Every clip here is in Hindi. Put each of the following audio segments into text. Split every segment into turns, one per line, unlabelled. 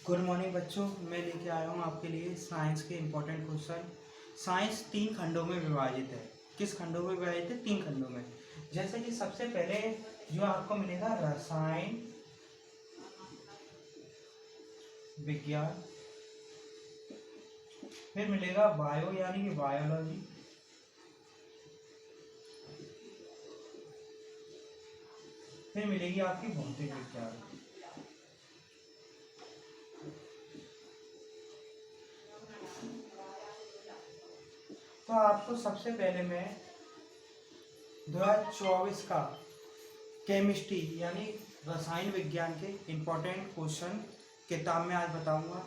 गुड मॉर्निंग बच्चों, मैं लेके आया हूँ आपके लिए साइंस के इम्पोर्टेंट क्वेश्चन। साइंस 3 खंडों में विभाजित है। किस खंडों में विभाजित है? 3 खंडों में। जैसे कि सबसे पहले जो आपको मिलेगा रसायन विज्ञान, फिर मिलेगा बायो यानी कि बायोलॉजी, फिर मिलेगी आपकी भौतिक विज्ञान। तो आपको सबसे पहले मैं 2024 का केमिस्ट्री यानी रसायन विज्ञान के इम्पोर्टेंट क्वेश्चन किताब में आज बताऊंगा,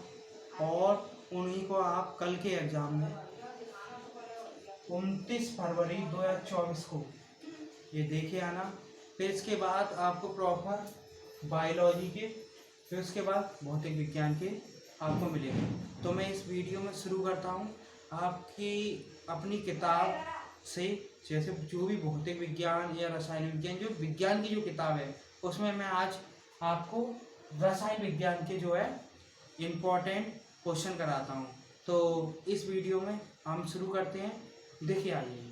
और उन्हीं को आप कल के एग्जाम में 29 फरवरी 2024 को ये देखे आना। फिर इसके बाद आपको प्रॉपर बायोलॉजी के, फिर उसके बाद भौतिक विज्ञान के आपको मिलेंगे। तो मैं इस वीडियो में शुरू करता हूँ आपकी अपनी किताब से। जैसे जो भी भौतिक विज्ञान या रसायन विज्ञान, जो विज्ञान की जो किताब है, उसमें मैं आज आपको रसायन विज्ञान के जो है इम्पोर्टेंट क्वेश्चन कराता हूँ। तो इस वीडियो में हम शुरू करते हैं, देखिए आइए।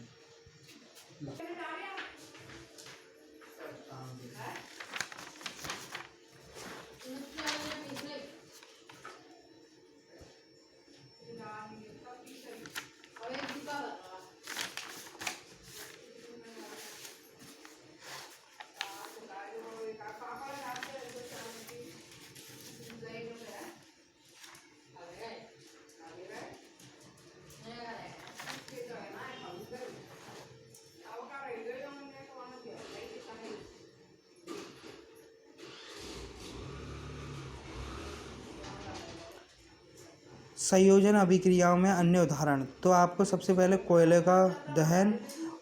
संयोजन अभिक्रियाओं में अन्य उदाहरण। तो आपको सबसे पहले कोयले का दहन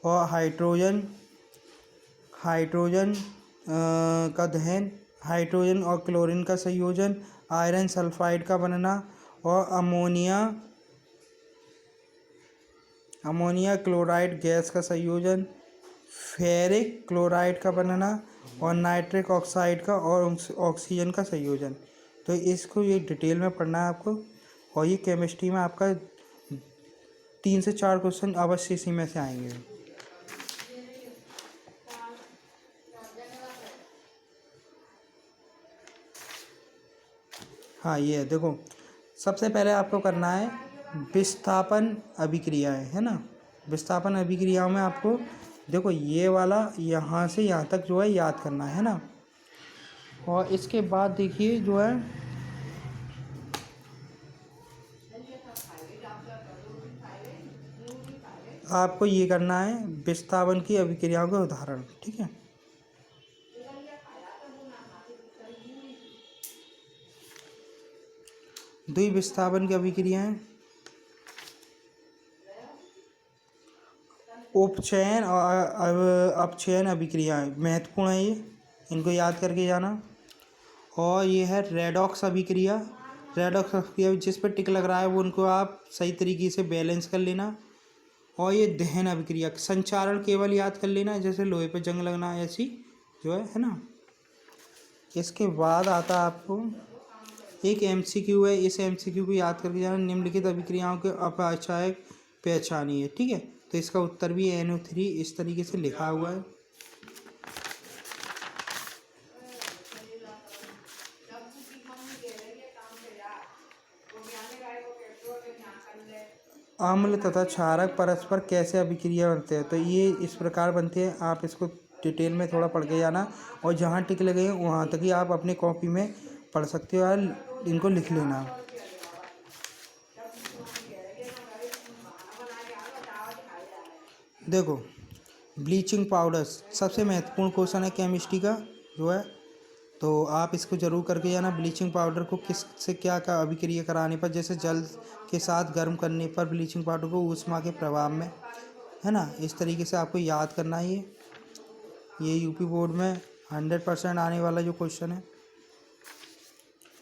और हाइड्रोजन का दहन, हाइड्रोजन और क्लोरीन का संयोजन, आयरन सल्फाइड का बनना और अमोनिया क्लोराइड गैस का संयोजन, फेरिक क्लोराइड का बनना और नाइट्रिक ऑक्साइड का और ऑक्सीजन का संयोजन। तो इसको ये डिटेल में पढ़ना है आपको, और ये केमिस्ट्री में आपका 3 से 4 क्वेश्चन अवश्य इसी में से आएंगे। हाँ, ये है, देखो सबसे पहले आपको करना है विस्थापन अभिक्रियाएं, है ना। विस्थापन अभिक्रियाओं में आपको देखो ये वाला यहाँ से यहाँ तक जो है याद करना है ना। और इसके बाद देखिए जो है आपको ये करना है विस्थापन की अभिक्रियाओं के उदाहरण, ठीक है। द्विविस्थापन की अभिक्रियाएं, उपचयन और अपचयन अभिक्रियाएं महत्वपूर्ण है, ये इनको याद करके जाना। और ये है रेडॉक्स अभिक्रिया। रेडॉक्स अभिक्रिया जिस पर टिक लग रहा है वो उनको आप सही तरीके से बैलेंस कर लेना। और ये दहन अभिक्रिया, संचारण केवल याद कर लेना, जैसे लोहे पर जंग लगना ऐसी जो है ना। इसके बाद आता आपको एक एमसीक्यू है, इस एमसीक्यू को याद करके जाना। निम्नलिखित अभिक्रियाओं के अपचायक पहचानिए, ठीक है। तो इसका उत्तर भी NO3 इस तरीके से लिखा हुआ है। अम्ल तथा क्षारक परस्पर कैसे अभिक्रिया बनते हैं? तो ये इस प्रकार बनते हैं, आप इसको डिटेल में थोड़ा पढ़ के जाना, और जहाँ टिक लगे हैं वहाँ तक ही आप अपनी कॉपी में पढ़ सकते हो और इनको लिख लेना। देखो ब्लीचिंग पाउडर्स सबसे महत्वपूर्ण क्वेश्चन है केमिस्ट्री का जो है, तो आप इसको ज़रूर करके जाना। ब्लीचिंग पाउडर को किस से क्या का अभिक्रिया कराने पर, जैसे जल के साथ गर्म करने पर ब्लीचिंग पाउडर को ऊष्मा के प्रभाव में, है ना। इस तरीके से आपको याद करना है। ये यूपी बोर्ड में 100% आने वाला जो क्वेश्चन है।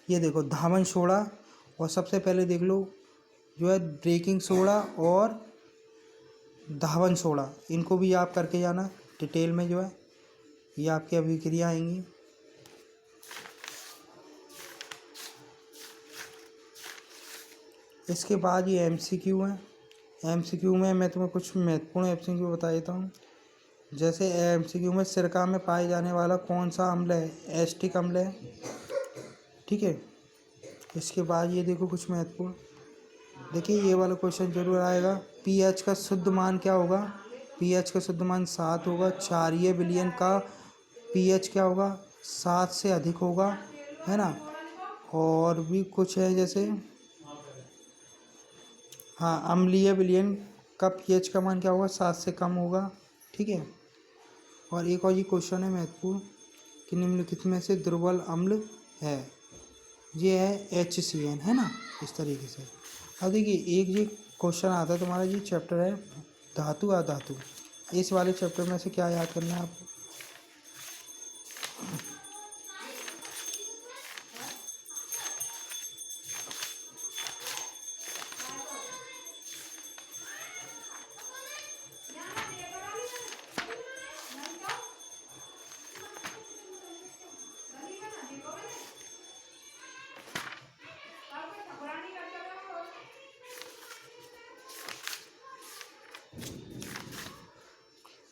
ये देखो धावन सोडा, और सबसे पहले देख लो जो है बेकिंग सोडा और धावन सोडा, इनको भी आप करके जाना डिटेल में जो है, ये आपकी अभिक्रिया आएंगी। इसके बाद ये MCQ है। MCQ में मैं तुम्हें कुछ महत्वपूर्ण MCQ बता देता हूँ। जैसे MCQ में सिरका में पाए जाने वाला कौन सा अम्ल है? एसिटिक अम्ल है। ठीक है। इसके बाद ये देखो कुछ महत्वपूर्ण, देखिए ये वाला क्वेश्चन जरूर आएगा। पीएच का शुद्ध मान क्या होगा? पीएच का शुद्ध मान 7 होगा। क्षारीय विलयन का पीएच क्या होगा? 7 से अधिक होगा, है ना। और भी कुछ है जैसे, हाँ, अम्लीय विलयन का पीएच का मान क्या होगा? 7 से कम होगा। ठीक है। और एक और ये क्वेश्चन है महत्वपूर्ण कि निम्नलिखित में से दुर्बल अम्ल है। ये है HCN, है ना, इस तरीके से। अब देखिए एक ये क्वेश्चन आता है तुम्हारा, ये चैप्टर है धातु अधातु। इस वाले चैप्टर में से क्या याद करना है आपको?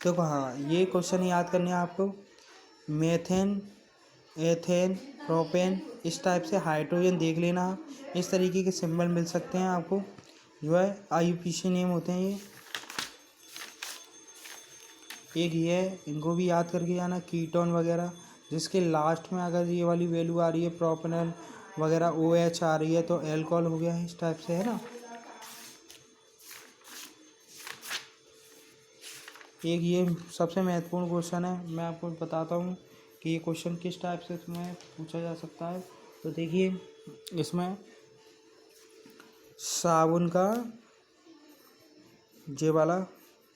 देखो हाँ, ये क्वेश्चन याद करने हैं आपको। मेथेन, एथेन, प्रोपेन, इस टाइप से हाइड्रोजन देख लेना आप। इस तरीके के सिंबल मिल सकते हैं आपको, जो है IUPAC नेम होते हैं ये। एक ये है, इनको भी याद करके जाना, कीटोन वगैरह, जिसके लास्ट में अगर ये वाली वैल्यू आ रही है प्रोपेनॉल वगैरह OH आ रही है तो एल्कोहल हो गया है, इस टाइप से, है ना। एक ये सबसे महत्वपूर्ण क्वेश्चन है, मैं आपको बताता हूँ कि ये क्वेश्चन किस टाइप से तुम्हें पूछा जा सकता है। तो देखिए इसमें साबुन का ये वाला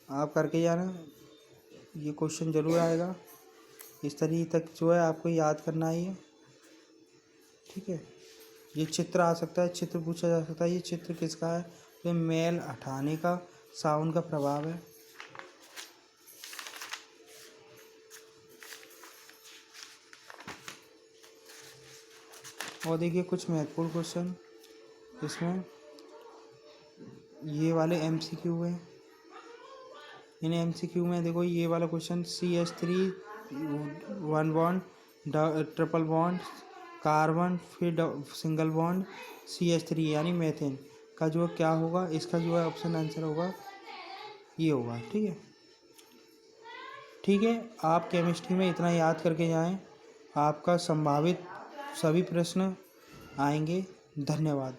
आप करके जाना, ये क्वेश्चन ज़रूर आएगा। इस तरीके तक जो है आपको याद करना है ये। ठीक है। ये चित्र आ सकता है, चित्र पूछा जा सकता है। ये चित्र किसका है? ये मैल हटाने का साबुन का प्रभाव है। और देखिए कुछ महत्वपूर्ण क्वेश्चन इसमें ये वाले MCQ है। इन MCQ में देखो ये वाला question, CH3 1 bond, triple bond, carbon, फिर सिंगल बॉन्ड, CH3 यानी मेथेन का जो क्या होगा, इसका जो है ऑप्शन आंसर होगा ये होगा। ठीक है। ठीक है, आप केमिस्ट्री में इतना याद करके जाएं, आपका संभावित सभी प्रश्न आएंगे। धन्यवाद।